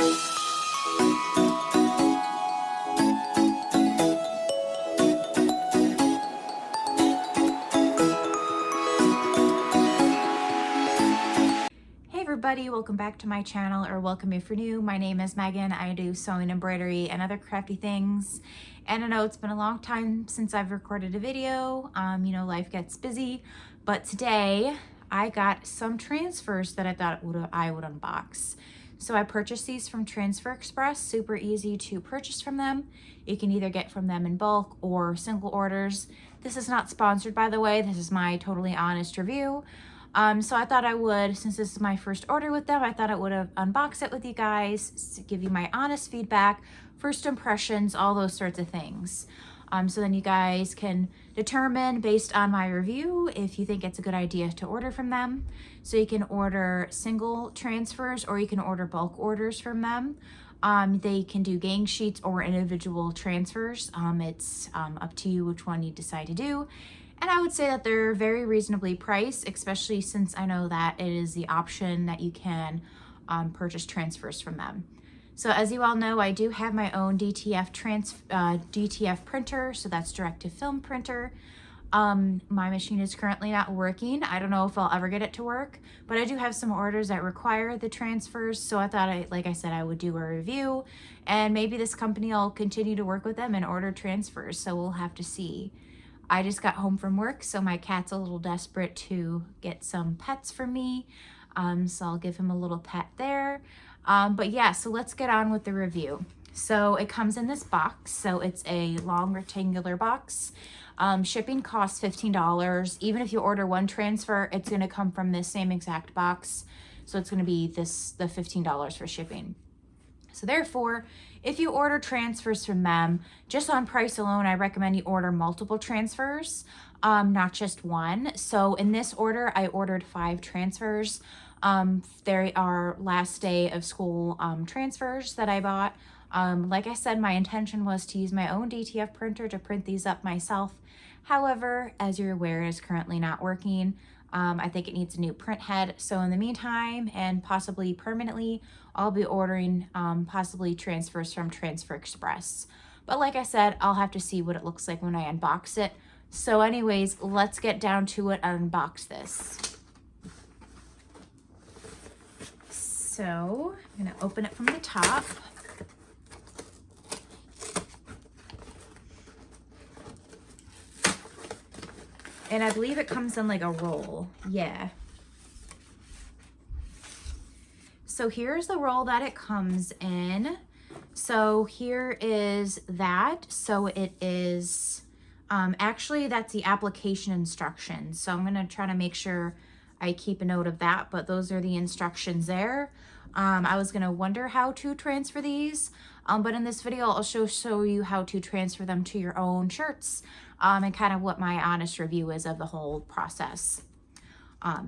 Everybody, welcome back to my channel, or welcome if you're new. My name is Megan. I do sewing, embroidery, and other crafty things. And I know it's been a long time since I've recorded a video. You know, life gets busy, but today I got some transfers that I thought I would unbox. So I purchased these from Transfer Express. Super easy to purchase from them. You can either get from them in bulk or single orders. This is not sponsored, by the way. This is my totally honest review. So I thought I would, since this is my first order with them, I thought I would unbox it with you guys to give you my honest feedback, first impressions, all those sorts of things. So then you guys can determine based on my review if you think it's a good idea to order from them. So you can order single transfers or you can order bulk orders from them. They can do gang sheets or individual transfers. It's up to you which one you decide to do. And I would say that they're very reasonably priced, especially since I know that it is the option that you can purchase transfers from them. So as you all know, I do have my own DTF printer, so that's direct to film printer. My machine is currently not working. I don't know if I'll ever get it to work, but I do have some orders that require the transfers. So I thought, like I said, I would do a review, and maybe this company will continue to work with them and order transfers. So we'll have to see. I just got home from work, so my cat's a little desperate to get some pets from me. So I'll give him a little pet there. But yeah, so let's get on with the review. So it comes in this box. So it's a long rectangular box. Shipping costs $15. Even if you order one transfer, it's gonna come from this same exact box. So it's gonna be the $15 for shipping. So therefore, if you order transfers from them, just on price alone, I recommend you order multiple transfers, not just one. So in this order, I ordered 5 transfers. There are last day of school transfers that I bought. Like I said, my intention was to use my own DTF printer to print these up myself. However, as you're aware, it is currently not working. I think it needs a new print head. So in the meantime, and possibly permanently, I'll be ordering possibly transfers from Transfer Express. But like I said, I'll have to see what it looks like when I unbox it. So anyways, let's get down to it and unbox this. So I'm gonna open it from the top. And I believe it comes in like a roll. Yeah. So here's the roll that it comes in. So here is that. So it is, actually that's the application instructions. So I'm gonna try to make sure I keep a note of that, but those are the instructions there. I was gonna wonder how to transfer these, but in this video, I'll show you how to transfer them to your own shirts, and kind of what my honest review is of the whole process.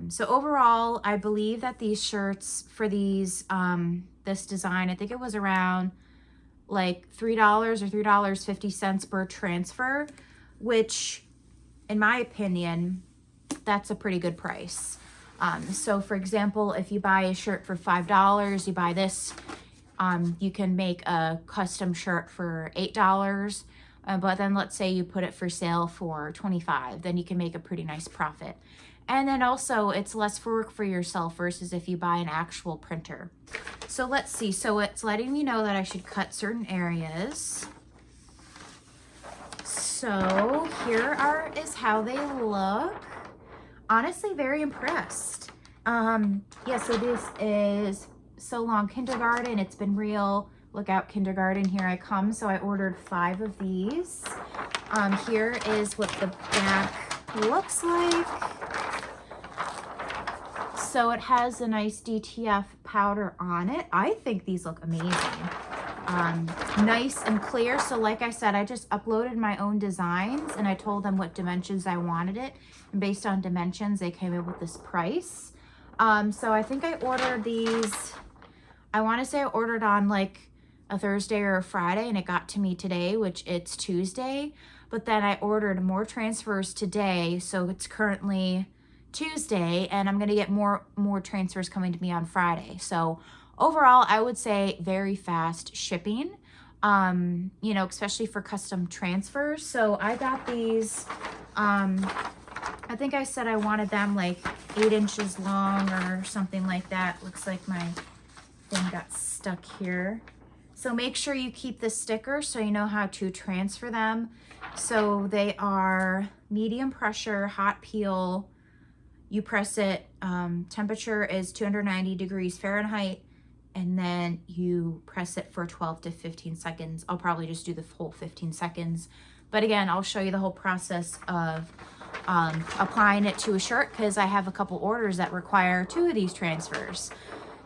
So overall, I believe that these shirts for these, this design, I think it was around like $3 or $3.50 per transfer, which in my opinion, that's a pretty good price. So for example, if you buy a shirt for $5, you buy this, you can make a custom shirt for $8, but then let's say you put it for sale for $25, then you can make a pretty nice profit. And then also it's less work for yourself versus if you buy an actual printer. So let's see, so it's letting me know that I should cut certain areas. So here is how they look. Honestly, very impressed. Yeah, so this is So Long Kindergarten. It's been real. Look out, kindergarten, here I come. So I ordered 5 of these. Here is what the back looks like. So it has a nice DTF powder on it. I think these look amazing. Nice and clear. So like I said, I just uploaded my own designs and I told them what dimensions I wanted it. And based on dimensions, they came in with this price. So I think I ordered these, I want to say I ordered on like a Thursday or a Friday and it got to me today, which it's Tuesday. But then I ordered more transfers today. So it's currently Tuesday and I'm going to get more transfers coming to me on Friday. So overall, I would say very fast shipping, you know, especially for custom transfers. So I got these, I think I said I wanted them like 8 inches long or something like that. Looks like my thing got stuck here. So make sure you keep the sticker so you know how to transfer them. So they are medium pressure, hot peel. You press it, temperature is 290 degrees Fahrenheit, and then you press it for 12 to 15 seconds. I'll probably just do the full 15 seconds. But again, I'll show you the whole process of applying it to a shirt, because I have a couple orders that require 2 of these transfers.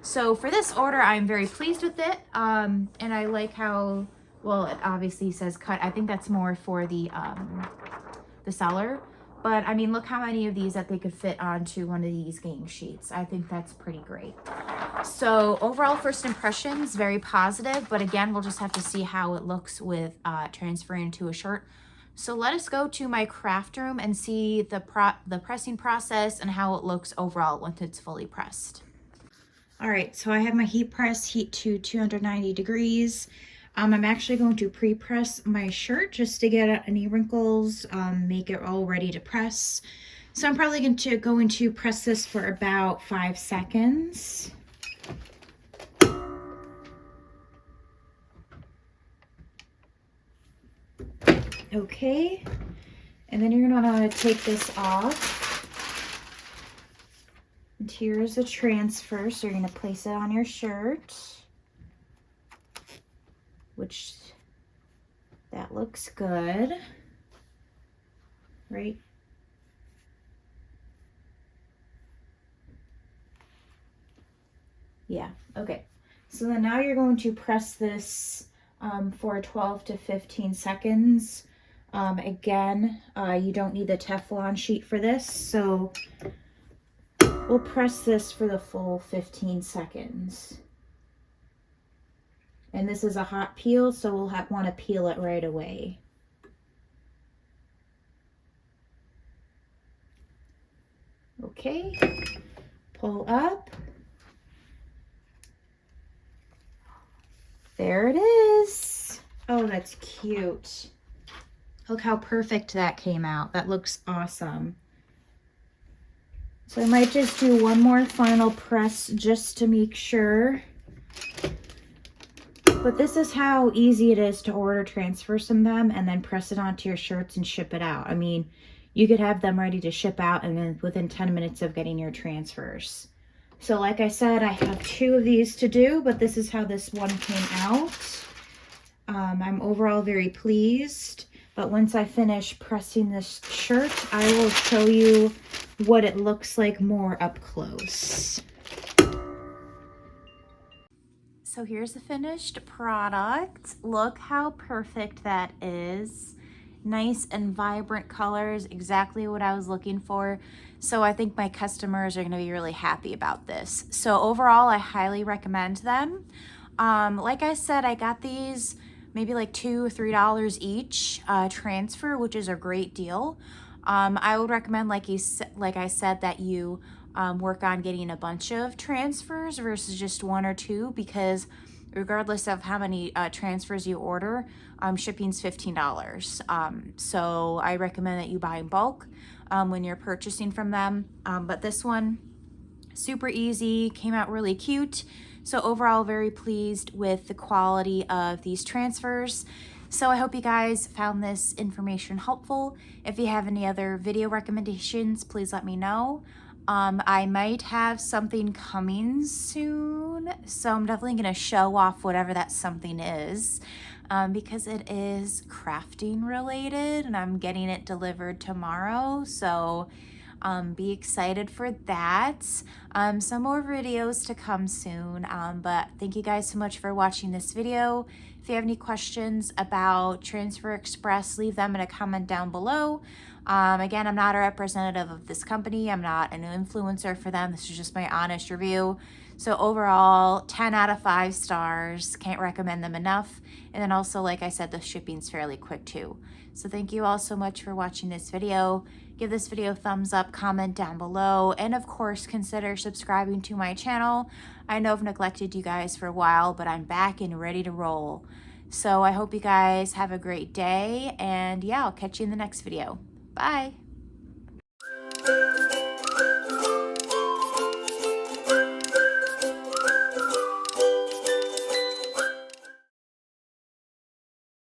So for this order, I'm very pleased with it. And I like how, well, it obviously says cut. I think that's more for the seller. But I mean, look how many of these that they could fit onto one of these gang sheets. I think that's pretty great. So overall first impressions, very positive. But again, we'll just have to see how it looks with transferring to a shirt. So let us go to my craft room and see the pressing process and how it looks overall once it's fully pressed. All right, so I have my heat press heat to 290 degrees. I'm actually going to pre-press my shirt just to get out any wrinkles, make it all ready to press. So I'm probably going to press this for about 5 seconds. Okay, and then you're gonna take this off. And here's a transfer, so you're gonna place it on your shirt, which that looks good, right? Yeah, okay. So then now you're going to press this for 12 to 15 seconds. Again, you don't need the Teflon sheet for this, so we'll press this for the full 15 seconds. And this is a hot peel, so we'll want to peel it right away. Okay, pull up. There it is. Oh, that's cute. Look how perfect that came out. That looks awesome. So I might just do one more final press just to make sure. But this is how easy it is to order transfers from them and then press it onto your shirts and ship it out. I mean, you could have them ready to ship out and then within 10 minutes of getting your transfers. So like I said, I have 2 of these to do, but this is how this one came out. I'm overall very pleased, but once I finish pressing this shirt, I will show you what it looks like more up close. So here's the finished product. Look how perfect that is. Nice and vibrant colors, exactly what I was looking for. So I think my customers are going to be really happy about this. So overall, I highly recommend them. Like I said, I got these maybe like $2 or $3 each transfer, which is a great deal. I would recommend, like I said, that you work on getting a bunch of transfers versus just 1 or 2, because regardless of how many transfers you order, shipping's $15. So I recommend that you buy in bulk when you're purchasing from them. But this one, super easy, came out really cute. So overall, very pleased with the quality of these transfers. So I hope you guys found this information helpful. If you have any other video recommendations, please let me know. I might have something coming soon, so I'm definitely going to show off whatever that something is, because it is crafting related and I'm getting it delivered tomorrow. So be excited for that. Some more videos to come soon, but thank you guys so much for watching this video. If you have any questions about Transfer Express, leave them in a comment down below. Again, I'm not a representative of this company. I'm not an influencer for them. This is just my honest review. So overall, 10 out of 5 stars. Can't recommend them enough. And then also, like I said, the shipping's fairly quick too. So thank you all so much for watching this video. Give this video a thumbs up, comment down below, and of course, consider subscribing to my channel. I know I've neglected you guys for a while, but I'm back and ready to roll. So I hope you guys have a great day, and yeah, I'll catch you in the next video. Bye.